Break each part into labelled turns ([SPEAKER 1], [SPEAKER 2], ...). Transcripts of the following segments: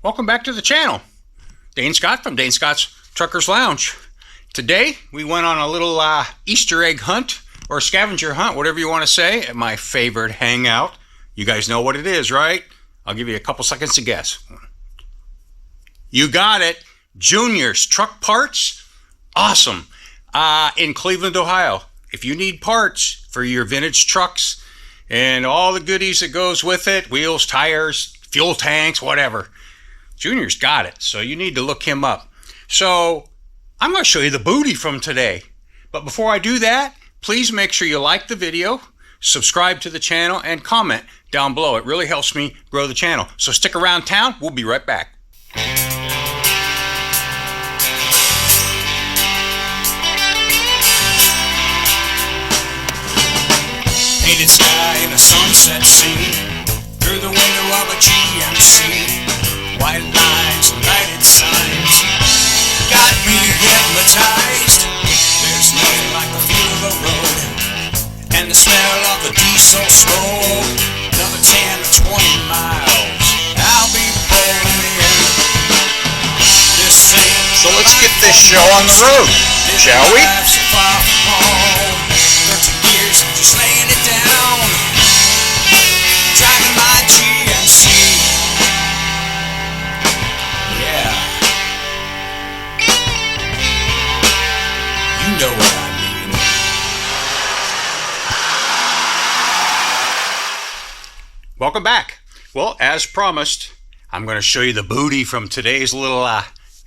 [SPEAKER 1] Welcome back to the channel. Dane Scott from Dane Scott's Truckers Lounge. Today we went on a little Easter egg hunt or scavenger hunt, whatever you want to say, at my favorite hangout. You guys know what it is, right? I'll give you a couple seconds to guess. You got it. Junior's Truck Parts. Awesome. In Cleveland, Ohio. If you need parts for your vintage trucks and all the goodies that goes with it, wheels, tires, fuel tanks, whatever, Junior's got it. So you need to look him up. So I'm going to show you the booty from today. But before I do that, please make sure you like the video, subscribe to the channel, and comment down below. It really helps me grow the channel. So stick around town. We'll be right back.
[SPEAKER 2] Painted sky in a sunset scene, through the window of a GMC, white lines and lighted signs, got me hypnotized. There's nothing like the feel of the road, and the smell of the diesel smoke. Another 10 or 20 miles, I'll be pulling in. This ain't
[SPEAKER 1] So let's get this show on the road, shall we?
[SPEAKER 2] 13 years just laying it down, driving my GMC. Yeah, you know what I mean.
[SPEAKER 1] Welcome back. Well, as promised, I'm going to show you the booty from today's little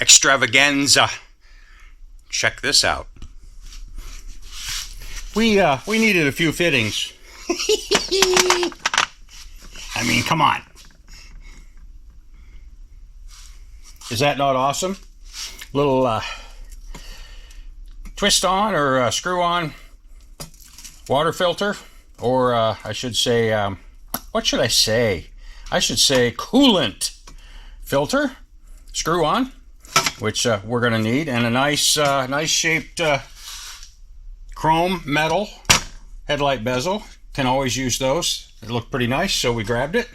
[SPEAKER 1] extravaganza. Check this out. We needed a few fittings. I mean, come on. Is that not awesome? Little twist on or screw on water filter, or I should say, what should I say? I should say coolant filter, screw on, which we're going to need, and a nice shaped chrome metal headlight bezel. Can always use those. It looked pretty nice, so we grabbed it.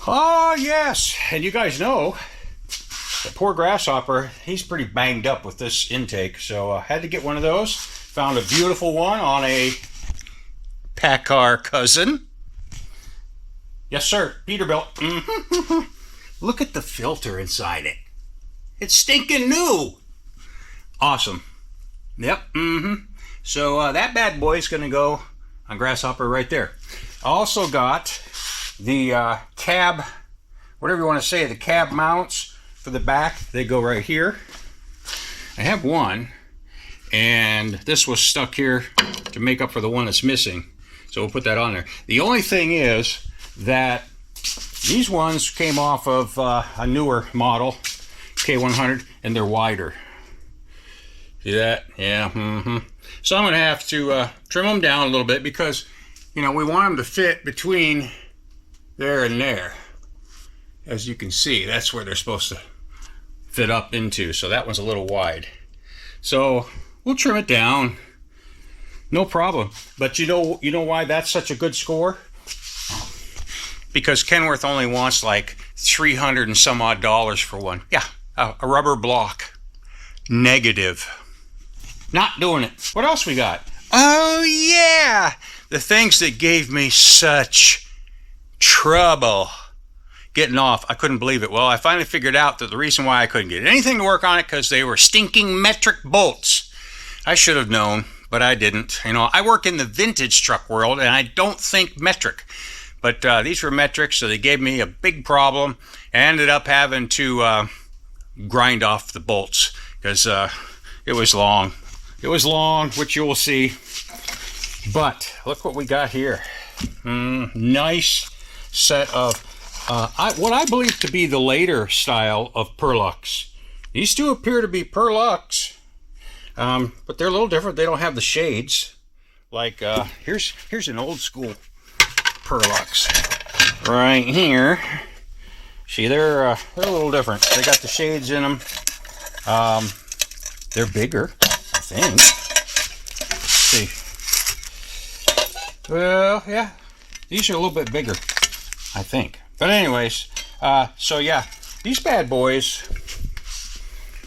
[SPEAKER 1] Oh yes, and you guys know the poor GrassHopper, he's pretty banged up with this intake, so I had to get one of those. Found a beautiful one on a PACCAR cousin. Yes sir, Peterbilt. Look at the filter inside it. It's stinking new. Awesome. Yep. So that bad boy's going to go on GrassHopper right there. I also got the cab, whatever you want to say, the cab mounts for the back. They go right here. I have one, and this was stuck here to make up for the one that's missing. So we'll put that on there. The only thing is that these ones came off of a newer model, K100, and they're wider. See that? Yeah. So I'm going to have to trim them down a little bit because, you know, we want them to fit between there and there. As you can see, that's where they're supposed to fit up into. So that one's a little wide. So we'll trim it down. No problem. But you know why that's such a good score? Because Kenworth only wants like $300 and some odd for one. Yeah, a rubber block. Negative. Not doing it. What else we got? Oh yeah, the things that gave me such trouble getting off. I couldn't believe it. Well, I finally figured out that the reason why I couldn't get anything to work on it because they were stinking metric bolts. I should have known, but I didn't. You know, I work in the vintage truck world and I don't think metric. But these were metric, so they gave me a big problem. I ended up having to grind off the bolts because it was long. It was long, which you will see. But look what we got here. Nice set of what I believe to be the later style of Perlux. These two appear to be Perlux, but they're a little different. They don't have the shades. Like here's an old school Perlux right here. See, they're a little different. They got the shades in them. They're bigger, I think. Let's see. Well, yeah, these are a little bit bigger, I think. But anyways, So yeah, these bad boys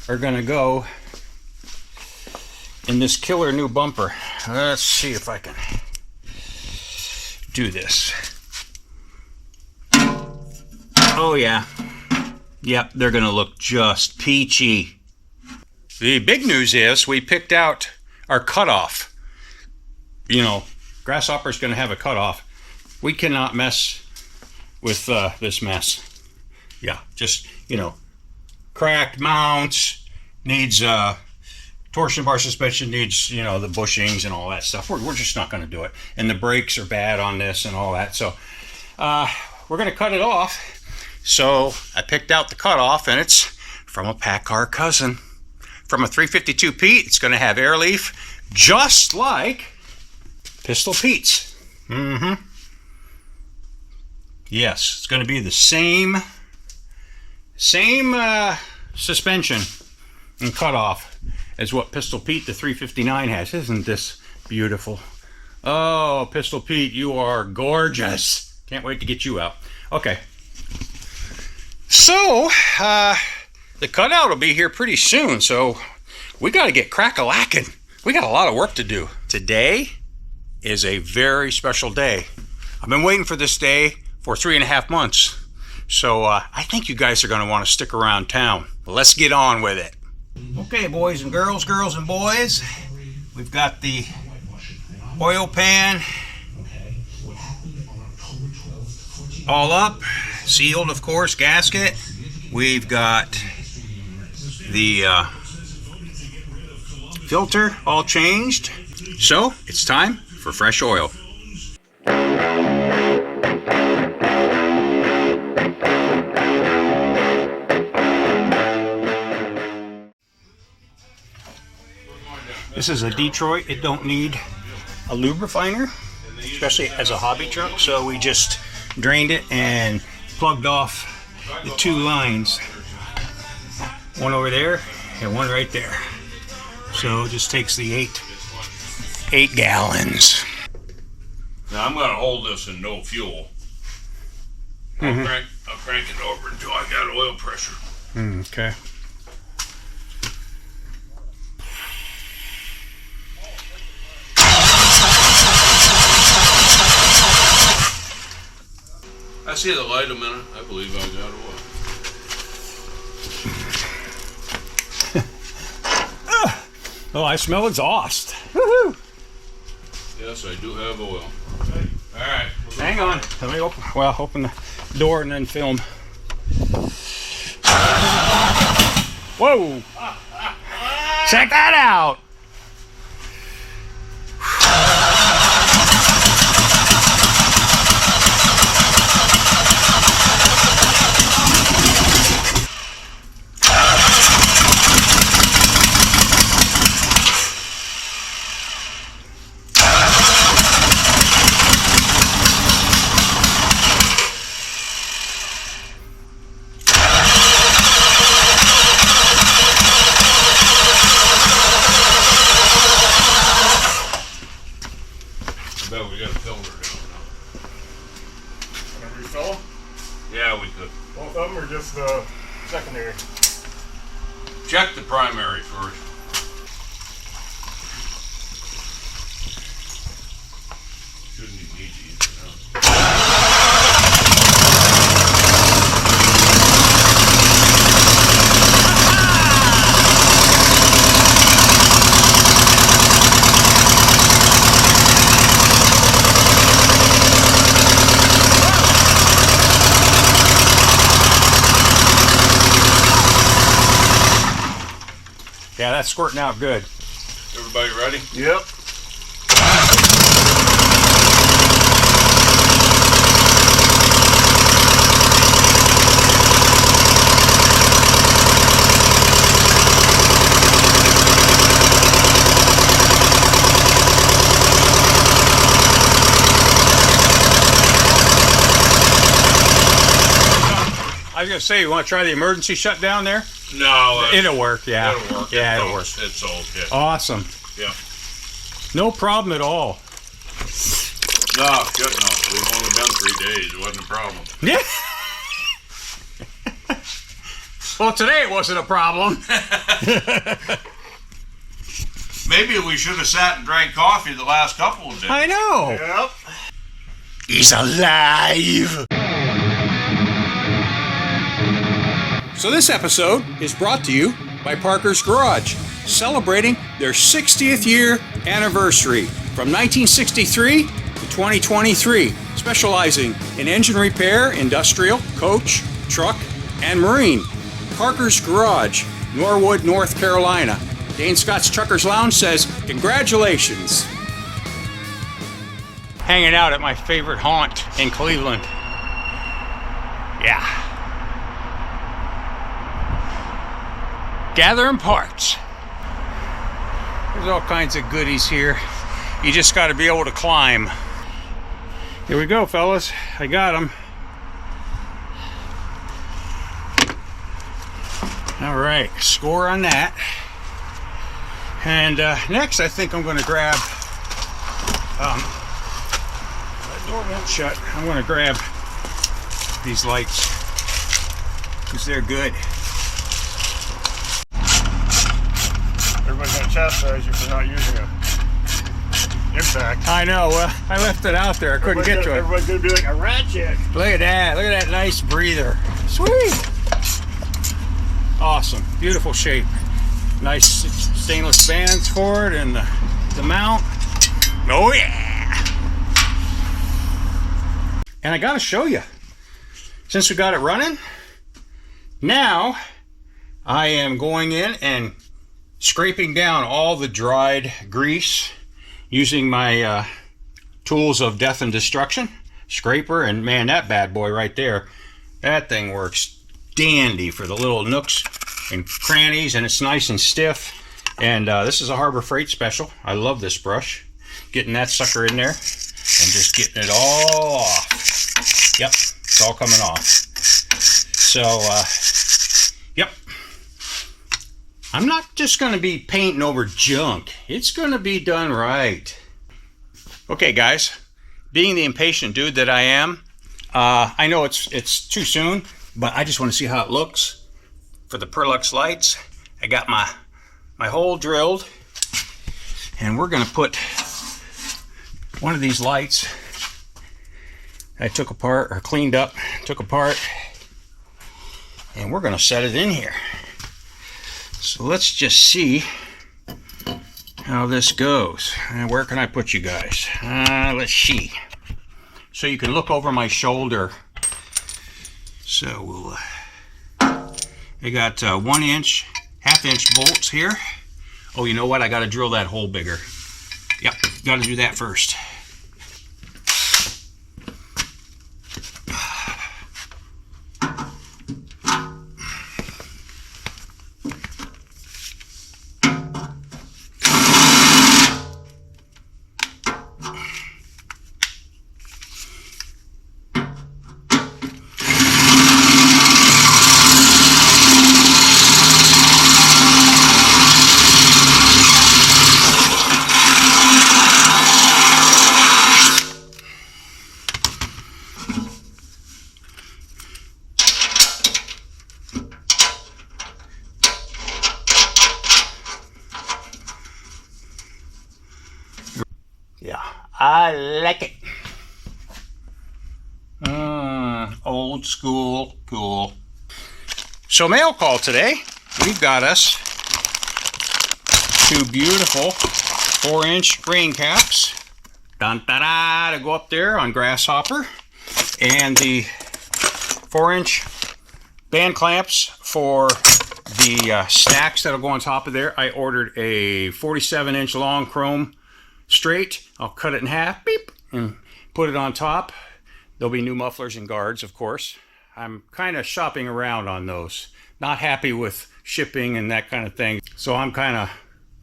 [SPEAKER 1] are gonna go in this killer new bumper. Let's see if I can do this. Oh yeah. Yep, they're gonna look just peachy. The big news is we picked out our cutoff. You know, GrassHopper's gonna have a cutoff. We cannot mess with this mess. Yeah, just, you know, cracked mounts, needs torsion bar suspension, needs, you know, the bushings and all that stuff. We're just not going to do it. And the brakes are bad on this and all that. So we're going to cut it off. So I picked out the cutoff, and it's from a pack car cousin. From a 352 Pete. It's going to have air leaf, just like Pistol Pete's. Mm-hmm. Yes, it's going to be the same suspension and cutoff as what Pistol Pete the 359 has. Isn't this beautiful? Oh, Pistol Pete, you are gorgeous. Can't wait to get you out. Okay. So, the cutout will be here pretty soon, so we got to get crack-a-lacking. We got a lot of work to do. Today is a very special day. I've been waiting for this day for 3.5 months. So I think you guys are going to want to stick around town. Let's get on with it. Okay, boys and girls and boys, we've got the oil pan all up, sealed, of course, gasket. We've got the filter all changed. So it's time for fresh oil. This is a Detroit. It don't need a lube refiner, especially as a hobby truck. So we just drained it and plugged off the 2 lines. One over there and one right there. So it just takes the 8 gallons.
[SPEAKER 3] Now I'm going to hold this in no fuel. I'll crank it over until I got oil pressure.
[SPEAKER 1] Okay.
[SPEAKER 3] I see the light a minute. I believe I got oil.
[SPEAKER 1] Oh, I smell exhaust. Woohoo!
[SPEAKER 3] Yes, I do have oil. All right.
[SPEAKER 1] Hang on. Let me open the door and then film. Whoa! Check that out!
[SPEAKER 3] Yeah, we could.
[SPEAKER 4] Both of them or just the secondary?
[SPEAKER 3] Check the primary first. Shouldn't be easy, you know.
[SPEAKER 1] Yeah, that's squirting out good.
[SPEAKER 3] Everybody ready?
[SPEAKER 4] Yep.
[SPEAKER 1] I was going to say, you want to try the emergency shutdown there?
[SPEAKER 3] No.
[SPEAKER 1] It'll work, yeah.
[SPEAKER 3] It'll work.
[SPEAKER 1] Yeah, it'll work.
[SPEAKER 3] It's okay.
[SPEAKER 1] Awesome.
[SPEAKER 3] Yeah.
[SPEAKER 1] No problem at all.
[SPEAKER 3] No, good enough. We've only been 3 days. It wasn't a problem.
[SPEAKER 1] Yeah. Well, today it wasn't a problem.
[SPEAKER 3] Maybe we should have sat and drank coffee the last couple of days.
[SPEAKER 1] I know.
[SPEAKER 4] Yep.
[SPEAKER 1] He's alive. So this episode is brought to you by Parker's Garage, celebrating their 60th year anniversary from 1963 to 2023, specializing in engine repair, industrial, coach, truck, and marine. Parker's Garage, Norwood, North Carolina. Dane Scott's Truckers Lounge says, congratulations. Hanging out at my favorite haunt in Cleveland. Yeah. Gathering parts. There's all kinds of goodies here. You just got to be able to climb. Here we go, fellas. I got them. All right, score on that. And next, I think I'm going to grab. The door won't shut. I'm going to grab these lights because they're good.
[SPEAKER 4] Everybody's gonna chastise you for not using a impact.
[SPEAKER 1] I know. Well, I left it out there. I couldn't get to it.
[SPEAKER 4] Everybody's gonna be like a ratchet.
[SPEAKER 1] Look at that. Look at that nice breather. Sweet. Awesome. Beautiful shape. Nice stainless bands for it and the mount. Oh yeah. And I gotta show you. Since we got it running, now I am going in and scraping down all the dried grease using my tools of death and destruction scraper, and man, that bad boy right there, that thing works dandy for the little nooks and crannies, and it's nice and stiff. And this is a Harbor Freight special. I love this brush. Getting that sucker in there and just getting it all off. Yep, it's all coming off. So yep, I'm not just going to be painting over junk. It's going to be done right. Okay, guys, being the impatient dude that I am, I know it's too soon, but I just want to see how it looks. For the Perlux lights, I got my hole drilled, and we're going to put one of these lights I took apart, or cleaned up, took apart, and we're going to set it in here. So let's just see how this goes. And where can I put you guys? Let's see. So you can look over my shoulder. So we'll, I got 1 inch, half-inch bolts here. Oh, you know what? I got to drill that hole bigger. Yep, got to do that first. Yeah, I like it. Old school, cool. So mail call today. We've got us 2 beautiful 4-inch rain caps. Dun-da-da, to go up there on GrassHopper. And the 4-inch band clamps for the stacks that'll go on top of there. I ordered a 47-inch long chrome straight. I'll cut it in half, beep, and put it on top. There'll be new mufflers and guards, of course. I'm kind of shopping around on those. Not happy with shipping and that kind of thing. So I'm kind of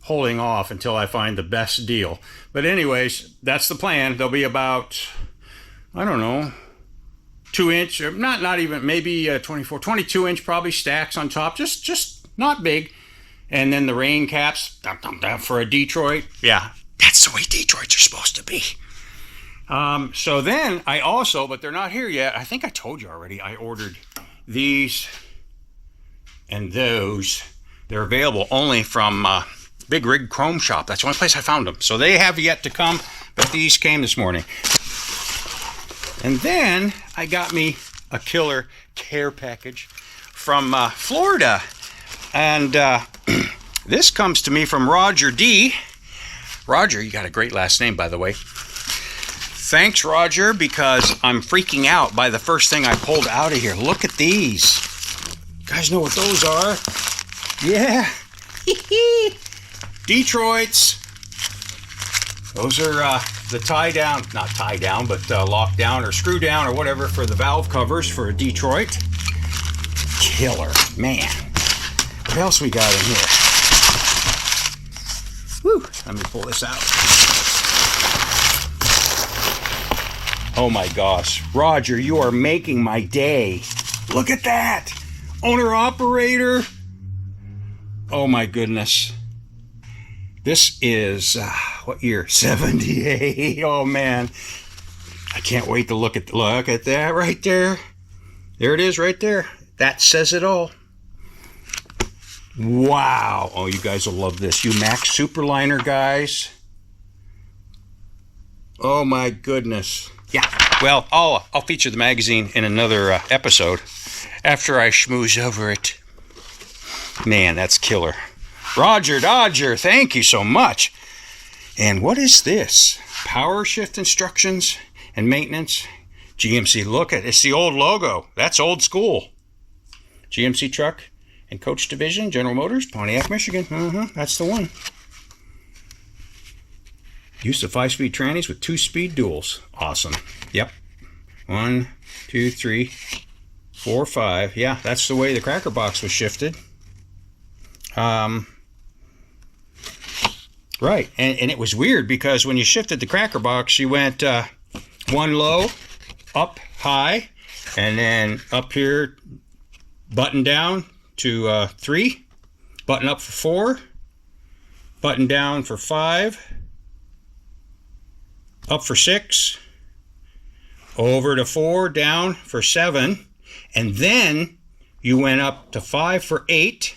[SPEAKER 1] holding off until I find the best deal. But anyways, that's the plan. There'll be about, I don't know, 2-inch, or not even, maybe 22-inch probably stacks on top. Just not big. And then the rain caps for a Detroit. Yeah, that's the way Detroits are supposed to be. So then I also, but they're not here yet. I think I told you already, I ordered these And those, they're available only from Big Rig Chrome Shop. That's the only place I found them. So they have yet to come, but these came this morning. And then I got me a killer care package from Florida. And this comes to me from Roger D. Roger, you got a great last name, by the way. Thanks, Roger, because I'm freaking out by the first thing I pulled out of here. Look at these. You guys know what those are? Yeah. Detroits. Those are the tie down, not tie down, but lock down or screw down or whatever for the valve covers for a Detroit. Killer, man. What else we got in here? Whew, let me pull this out. Oh my gosh, Roger, you are making my day. Look at that. Owner operator. Oh my goodness. This is, what year? 78. Oh man. I can't wait to look at that right there. There it is right there. That says it all. Wow. Oh, you guys will love this. You Max Superliner guys. Oh my goodness. Yeah, well, I'll feature the magazine in another episode after I schmooze over it. Man, that's killer. Roger Dodger, thank you so much. And what is this? Power shift instructions and maintenance. GMC, look at it. It's the old logo. That's old school. GMC truck and coach division, General Motors, Pontiac, Michigan. That's the one. Use of 5-speed trannies with 2-speed duals. Awesome. Yep. 1, 2, 3, 4, 5. Yeah, that's the way the cracker box was shifted. Right. And it was weird because when you shifted the cracker box, you went 1 low, up high, and then up here, button down to 3, button up for 4, button down for 5, up for 6, over to 4, down for 7, and then you went up to 5 for 8,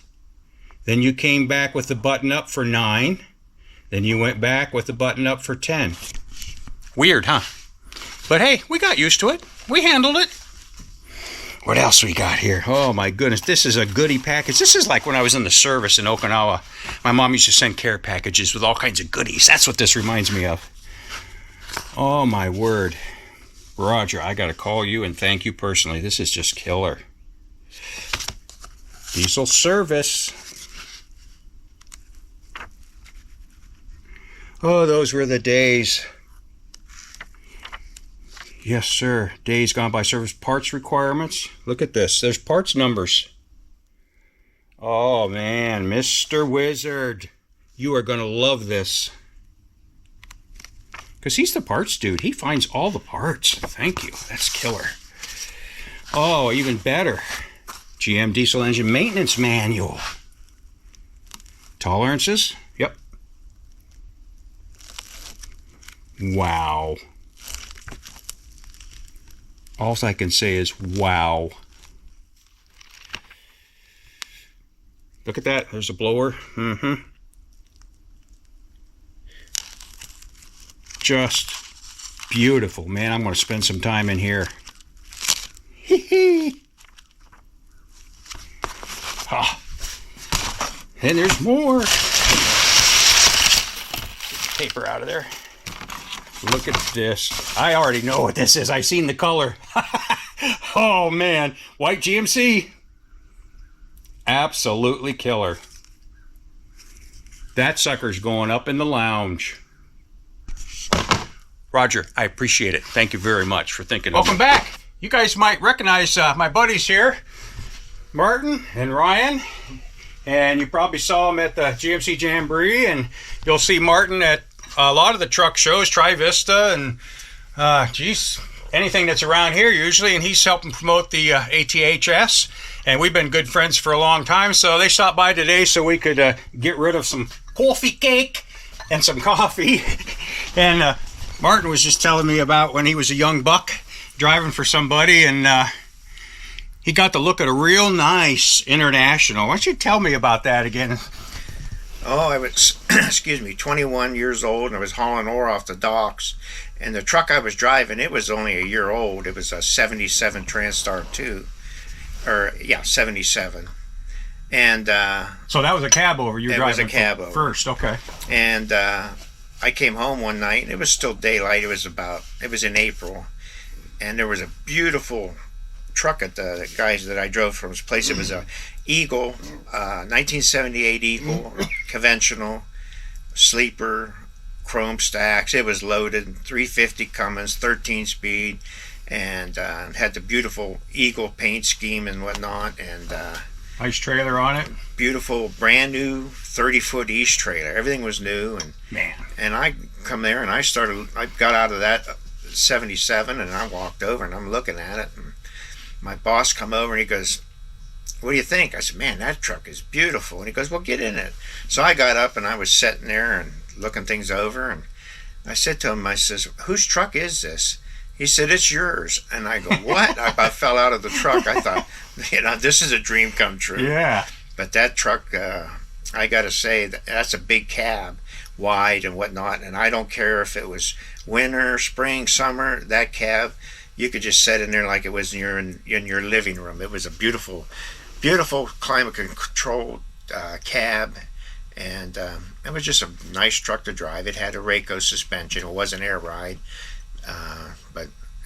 [SPEAKER 1] then you came back with the button up for 9, then you went back with the button up for 10. Weird, huh? But hey, we got used to it. We handled it. What else we got here? Oh my goodness, this is a goodie package. This is like when I was in the service in Okinawa. My mom used to send care packages with all kinds of goodies. That's what this reminds me of. Oh my word. Roger, I gotta call you and thank you personally. This is just killer. Diesel service. Oh, those were the days. Yes, sir. Days gone by. Service parts requirements. Look at this. There's parts numbers. Oh, man. Mr. Wizard. You are going to love this. Because he's the parts dude. He finds all the parts. Thank you. That's killer. Oh, even better. GM diesel engine maintenance manual. Tolerances. Yep. Wow. All I can say is wow. Look at that. There's a blower. Just beautiful. Man, I'm going to spend some time in here. Ah. And there's more. Get the paper out of there. Look at this. I already know what this is. I've seen the color. Oh, man. White GMC. Absolutely killer. That sucker's going up in the lounge. Roger, I appreciate it. Thank you very much for thinking of me. Welcome back. You guys might recognize my buddies here, Martin and Ryan. And you probably saw them at the GMC Jamboree. And you'll see Martin at a lot of the truck shows, Tri-Vista, and anything that's around here usually, and he's helping promote the ATHS, and we've been good friends for a long time, so they stopped by today so we could get rid of some coffee cake and some coffee. And Martin was just telling me about when he was a young buck driving for somebody, and he got to look at a real nice International. Why don't you tell me about that again?
[SPEAKER 5] Oh, I was, excuse me, 21 years old, and I was hauling ore off the docks. And the truck I was driving, it was only a year old. It was a 77 Transtar 2. Or, yeah, 77. And
[SPEAKER 1] so that was a cabover you were driving?
[SPEAKER 5] It was a cabover.
[SPEAKER 1] First, okay.
[SPEAKER 5] And I came home one night, and it was still daylight. It was in April. And there was a beautiful truck at the guys that I drove from his place. It was a Eagle, 1978 Eagle, conventional, sleeper, chrome stacks. It was loaded, 350 Cummins, 13 speed, and had the beautiful Eagle paint scheme and whatnot, and
[SPEAKER 1] nice trailer on it.
[SPEAKER 5] Beautiful, brand new 30-foot East trailer. Everything was new, and
[SPEAKER 1] man.
[SPEAKER 5] And I come there and I got out of that 77, and I walked over and I'm looking at it. And my boss come over and he goes, "What do you think?" I said, "Man, that truck is beautiful." And he goes, "Well, get in it." So I got up and I was sitting there and looking things over, and I said to him, I says, "Whose truck is this?" He said, "It's yours." And I go, "What?" I about fell out of the truck. I thought, this is a dream come true.
[SPEAKER 1] Yeah.
[SPEAKER 5] But that truck, I got to say, that's a big cab, wide and whatnot. And I don't care if it was winter, spring, summer, that cab, you could just sit in there like it was in your living room. It was a beautiful, beautiful climate-controlled cab. And it was just a nice truck to drive. It had a Rayco suspension. It wasn't air ride.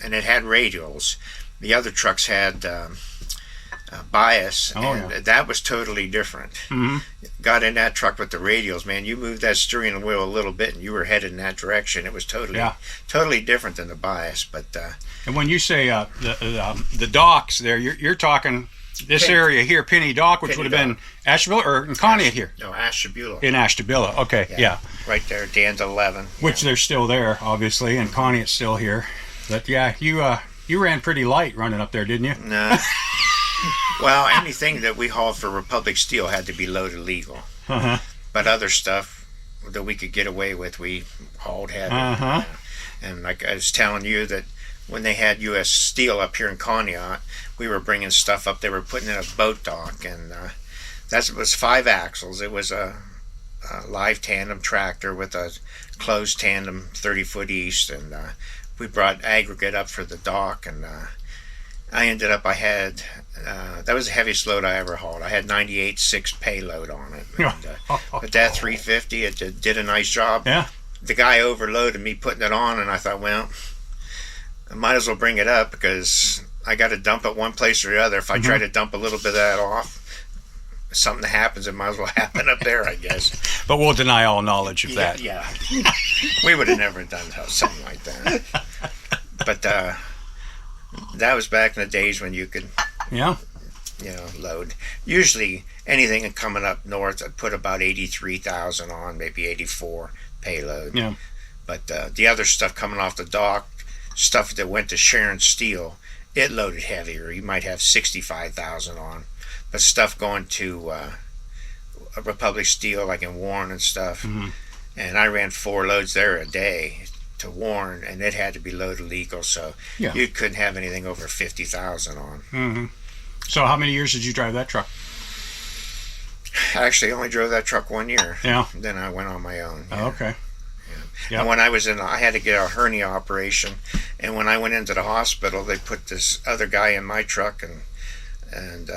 [SPEAKER 5] And it had radials. The other trucks had bias, and that was totally different. Mm-hmm. Got in that truck with the radials, man. You moved that steering wheel a little bit, and you were headed in that direction. It was totally different than the bias. But
[SPEAKER 1] and when you say the docks there, you're talking this area here, Penny Dock, which would have been Ashtabula or in Conneaut here.
[SPEAKER 5] No, Ashtabula.
[SPEAKER 1] In Ashtabula, okay, yeah.
[SPEAKER 5] Right there, Dan's 11.
[SPEAKER 1] Which they're still there, obviously, and Conneaut's still here. But yeah, you ran pretty light running up there, didn't you?
[SPEAKER 5] No. Well, anything that we hauled for Republic Steel had to be loaded legal. Uh-huh. But other stuff that we could get away with, we hauled heavy. Uh-huh. And like I was telling you, that when they had U.S. Steel up here in Conneaut, we were bringing stuff up. They were putting in a boat dock, and that was 5 axles. It was a live tandem tractor with a closed tandem 30-foot east, and we brought aggregate up for the dock, and I had that was the heaviest load I ever hauled. I had 98.6 payload on it. And, but that 350, it did a nice job. Yeah. The guy overloaded me putting it on, and I thought, well, I might as well bring it up because I got to dump it one place or the other. If I try to dump a little bit of that off, something happens, it might as well happen up there, I guess.
[SPEAKER 1] But we'll deny all knowledge of that.
[SPEAKER 5] Yeah. We would have never done something like that. But that was back in the days when you could, load. Usually anything coming up north, I'd put about 83,000 on, maybe 84 payload. Yeah. But the other stuff coming off the dock, stuff that went to Sharon Steel, it loaded heavier. You might have 65,000 on. But stuff going to Republic Steel, like in Warren and stuff, and I ran 4 loads there a day to Warren, and it had to be loaded legal, so you couldn't have anything over 50,000 on. Mm-hmm.
[SPEAKER 1] So how many years did you drive that truck?
[SPEAKER 5] I actually only drove that truck 1 year.
[SPEAKER 1] Yeah.
[SPEAKER 5] Then I went on my own.
[SPEAKER 1] Oh, okay.
[SPEAKER 5] Yep. And when I had to get a hernia operation, and when I went into the hospital, they put this other guy in my truck, and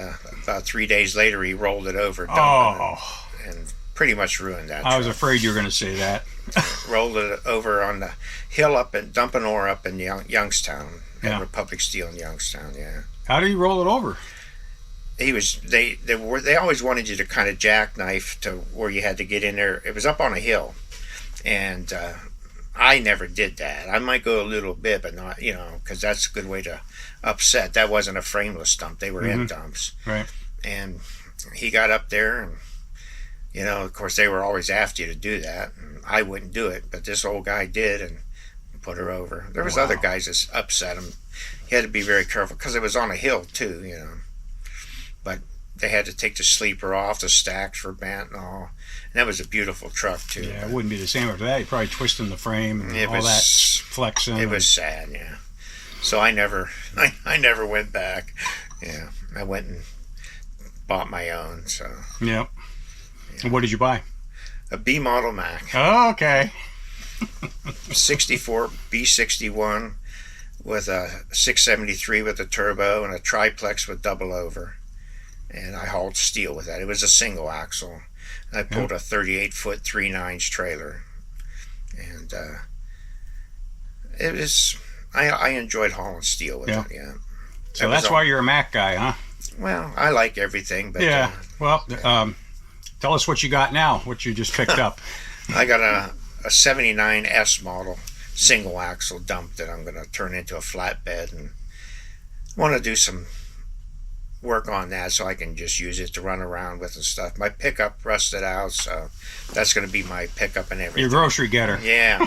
[SPEAKER 5] about 3 days later, he rolled it over, and pretty much ruined that truck.
[SPEAKER 1] I was afraid you were going to say that.
[SPEAKER 5] Rolled it over on the hill up and dumping ore up in Youngstown, at Republic Steel in Youngstown. Yeah.
[SPEAKER 1] How did he roll it over?
[SPEAKER 5] They always wanted you to kind of jackknife to where you had to get in there. It was up on a hill, and I never did that. I might go a little bit, but not, because that's a good way to upset. That wasn't a frameless dump. They were end dumps. Right. And he got up there, and, of course, they were always after you to do that. And I wouldn't do it, but this old guy did and put her over. There was other guys that upset him. He had to be very careful because it was on a hill, too, But they had to take the sleeper off. The stacks were bent and all. And that was a beautiful truck, too.
[SPEAKER 1] Yeah, it wouldn't be the same after that. You're probably twisting the frame and that flexing.
[SPEAKER 5] It was sad, yeah. So I never went back. Yeah. I went and bought my own. So
[SPEAKER 1] Yep. And what did you buy?
[SPEAKER 5] a B model Mac,
[SPEAKER 1] Oh, okay.
[SPEAKER 5] 64 B61 with a 673 with a turbo and a triplex with double over, and I hauled steel with that. It was a single axle. I pulled a 38-foot 3/9 trailer, and it was. I enjoyed hauling steel with it. Yeah.
[SPEAKER 1] So that's why you're a Mac guy, huh?
[SPEAKER 5] Well, I like everything, but
[SPEAKER 1] Yeah. Well, tell us what you got now. What you just picked up.
[SPEAKER 5] I got a 79 S model single axle dump that I'm going to turn into a flatbed, and want to do some work on that so I can just use it to run around with and stuff. My pickup rusted out, so that's going to be my pickup and everything.
[SPEAKER 1] Your grocery getter.
[SPEAKER 5] Yeah.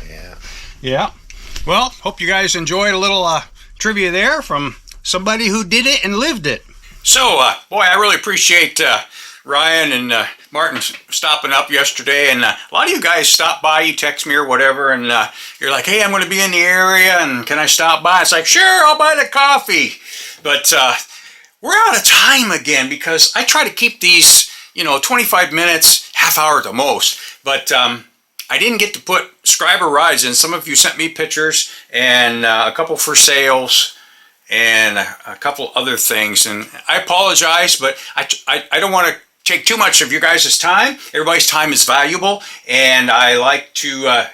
[SPEAKER 5] Yeah.
[SPEAKER 1] Yeah. Well, hope you guys enjoyed a little trivia there from somebody who did it and lived it. So, boy, I really appreciate Ryan and Martin stopping up yesterday, and a lot of you guys stopped by, you text me or whatever, and you're like, hey, I'm going to be in the area, and can I stop by? It's like, sure, I'll buy the coffee. But we're out of time again, because I try to keep these, 25 minutes, half hour at the most, but I didn't get to put subscriber rides in. Some of you sent me pictures, and a couple for sales, and a couple other things, and I apologize, but I don't want to take too much of your guys' time. Everybody's time is valuable, and I like to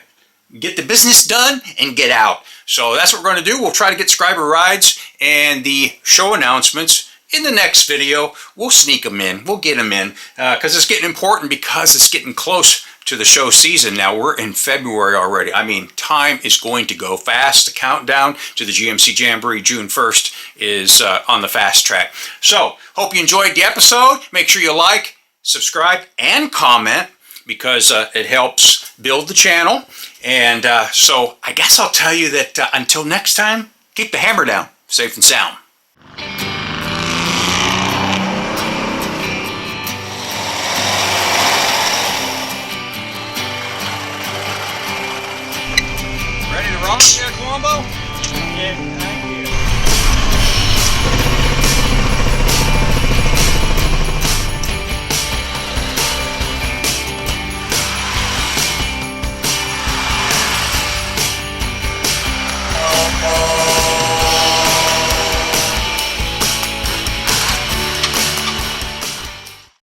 [SPEAKER 1] get the business done and get out. So that's what we're going to do. We'll try to get subscriber rides and the show announcements in the next video. We'll sneak them in. We'll get them in because it's getting important, because it's getting close to the show season now. We're in February already. I mean, time is going to go fast. The countdown to the GMC Jamboree June 1st is on the fast track. So, hope you enjoyed the episode. Make sure you like, subscribe, and comment, because it helps build the channel. And so, I guess I'll tell you that until next time, keep the hammer down, safe and sound. Ready to rock there, Colombo?
[SPEAKER 4] Yeah, thank you.